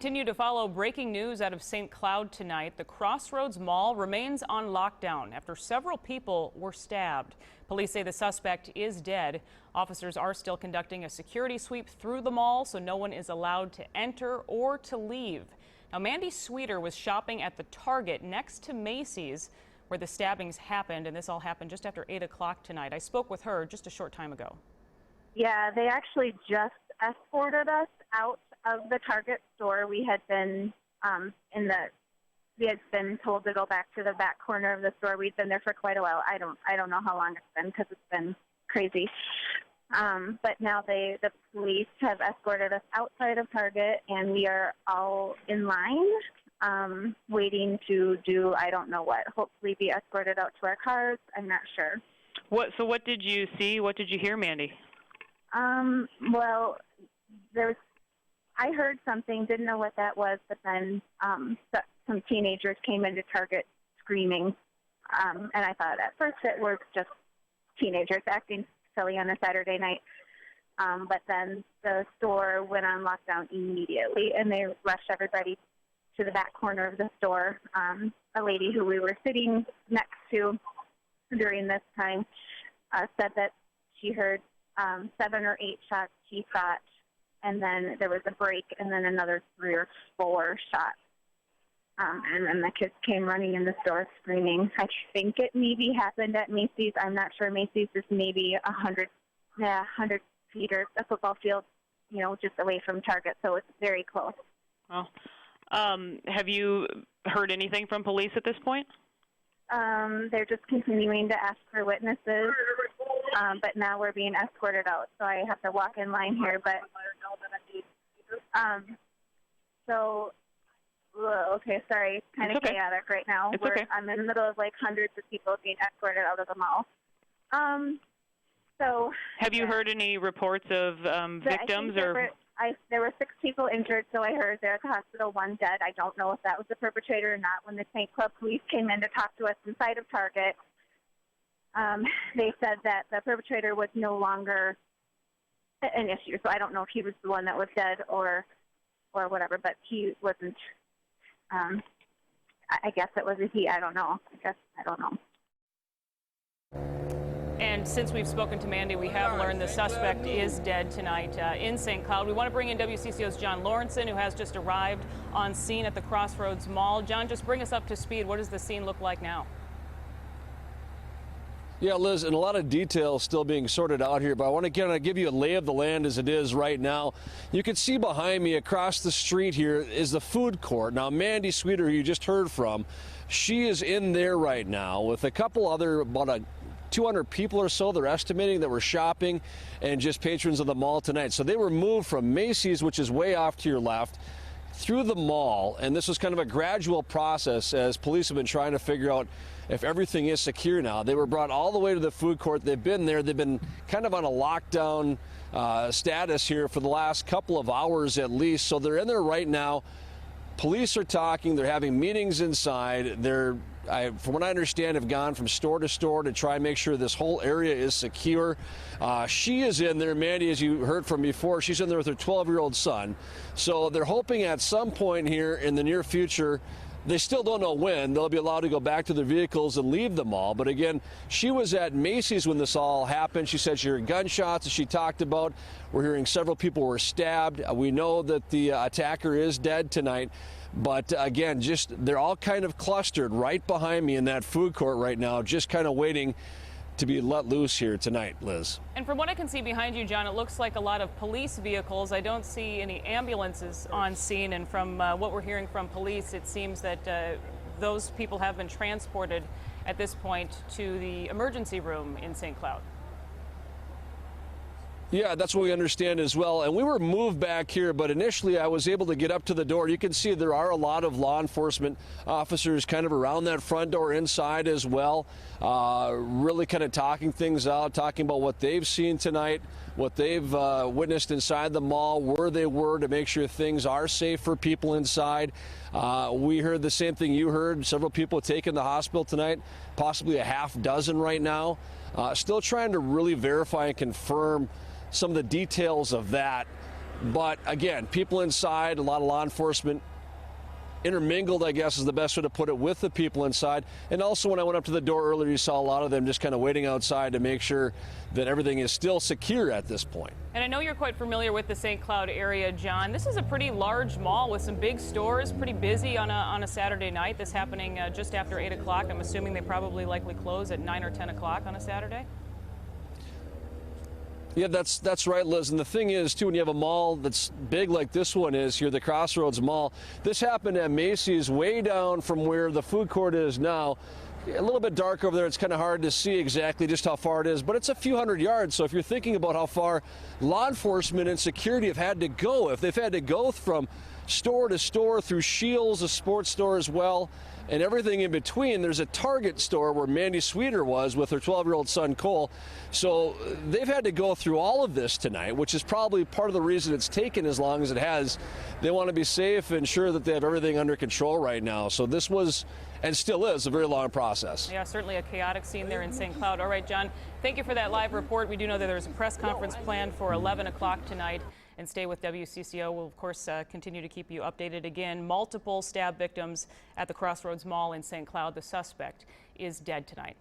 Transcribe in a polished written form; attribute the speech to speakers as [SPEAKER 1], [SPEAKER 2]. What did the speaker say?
[SPEAKER 1] continue to follow breaking news out of St. Cloud tonight. The Crossroads Mall remains on lockdown after several people were stabbed. Police say the suspect is dead. Officers are still conducting a security sweep through the mall, so no one is allowed to enter or to leave. Now, Mandy Sweeter was shopping at the Target next to Macy's where the stabbings happened, and this all happened just after 8 o'clock tonight. I spoke with her just a short time ago.
[SPEAKER 2] Yeah, they actually just escorted us out of the Target store. We had been we had been told to go back to the back corner of the store. We'd been there for quite a while. I don't know how long it's been because it's been crazy. But now the police have escorted us outside of Target, and we are all in line, waiting to do I don't know what. Hopefully, be escorted out to our cars. I'm not sure.
[SPEAKER 1] So what did you see? What did you hear, Mandy?
[SPEAKER 2] Well, I heard something, didn't know what that was, but then some teenagers came into Target screaming, and I thought at first it was just teenagers acting silly on a Saturday night, but then the store went on lockdown immediately, and they rushed everybody to the back corner of the store. A lady who we were sitting next to during this time said that she heard 7 or 8 shots, she thought, and then there was a break, and then another 3 or 4 shots. And then the kids came running in the store screaming. I think it maybe happened at Macy's. I'm not sure. Macy's is maybe 100 feet or a football field, just away from Target, so it's very close.
[SPEAKER 1] Well, have you heard anything from police at this point?
[SPEAKER 2] They're just continuing to ask for witnesses. But now we're being escorted out, so I have to walk in line here. But okay, sorry, it's kind of chaotic right now.
[SPEAKER 1] It's okay.
[SPEAKER 2] I'm in the middle of hundreds of people being escorted out of the mall. So
[SPEAKER 1] have you heard any reports of victims or?
[SPEAKER 2] There were 6 people injured, so I heard they're at the hospital, 1 dead. I don't know if that was the perpetrator or not. When the St. Cloud police came in to talk to us inside of Target, they said that the perpetrator was no longer an issue. So I don't know if he was the one that was dead or whatever, but he wasn't. I guess it was a he. I don't know. I don't know.
[SPEAKER 1] And since we've spoken to Mandy, we have learned the suspect is dead tonight in St. Cloud. We want to bring in WCCO's John Lauritsen, who has just arrived on scene at the Crossroads Mall. John, just bring us up to speed. What does the scene look like now?
[SPEAKER 3] Yeah, Liz, and a lot of details still being sorted out here, but I want to give you a lay of the land as it is right now. You can see behind me across the street here is the food court. Now, Mandy Sweeter, who you just heard from, she is in there right now with a couple other, about 200 people or so, they're estimating, that were shopping and just patrons of the mall tonight. So they were moved from Macy's, which is way off to your left, through the mall, and this was kind of a gradual process as police have been trying to figure out if everything is secure now. They were brought all the way to the food court. They've been there. They've been kind of on a lockdown status here for the last couple of hours at least, so they're in there right now. Police are talking. They're having meetings inside. They're, from what I understand, have gone from store to store to try and make sure this whole area is secure. She is in there, Mandy, as you heard from before. She's in there with her 12-year-old son. So they're hoping at some point here in the near future, they still don't know when, they'll be allowed to go back to their vehicles and leave the mall. But again, she was at Macy's when this all happened. She said she heard gunshots, as she talked about. We're hearing several people were stabbed. We know that the attacker is dead tonight. But again, they're all kind of clustered right behind me in that food court right now, just kind of waiting to be let loose here tonight, Liz.
[SPEAKER 1] And from what I can see behind you, John, it looks like a lot of police vehicles. I don't see any ambulances on scene, and from what we're hearing from police, it seems that those people have been transported at this point to the emergency room in St. Cloud.
[SPEAKER 3] Yeah, that's what we understand as well. And we were moved back here, but initially I was able to get up to the door. You can see there are a lot of law enforcement officers kind of around that front door inside as well, really kind of talking things out, talking about what they've seen tonight, what they've witnessed inside the mall, where they were to make sure things are safe for people inside. We heard the same thing you heard. Several people taken to the hospital tonight, possibly a half dozen right now. Still trying to really verify and confirm some of the details of that. But again, people inside, a lot of law enforcement intermingled, I guess is the best way to put it, with the people inside. And also when I went up to the door earlier, you saw a lot of them just kind of waiting outside to make sure that everything is still secure at this point.
[SPEAKER 1] And I know you're quite familiar with the St. Cloud area, John. This is a pretty large mall with some big stores, pretty busy on a Saturday night. This happening just after 8 o'clock. I'm assuming they probably likely close at 9 or 10 o'clock on a Saturday.
[SPEAKER 3] Yeah, that's right, Liz. And the thing is, too, when you have a mall that's big like this one is here, the Crossroads Mall, this happened at Macy's way down from where the food court is now. A little bit dark over there. It's kind of hard to see exactly just how far it is, but it's a few hundred yards. So if you're thinking about how far law enforcement and security have had to go, if they've had to go from store to store through Shields, a sports store as well, and everything in between. There's a Target store where Mandy Sweeter was with her 12-year-old son Cole. So they've had to go through all of this tonight, which is probably part of the reason it's taken as long as it has. They want to be safe and sure that they have everything under control right now. So this was, and still is, a very long process.
[SPEAKER 1] Yeah, certainly a chaotic scene there in St. Cloud. All right, John, thank you for that live report. We do know that there's a press conference planned for 11 o'clock tonight. And stay with WCCO. We'll, of course, continue to keep you updated. Again, multiple stab victims at the Crossroads Mall in St. Cloud. The suspect is dead tonight.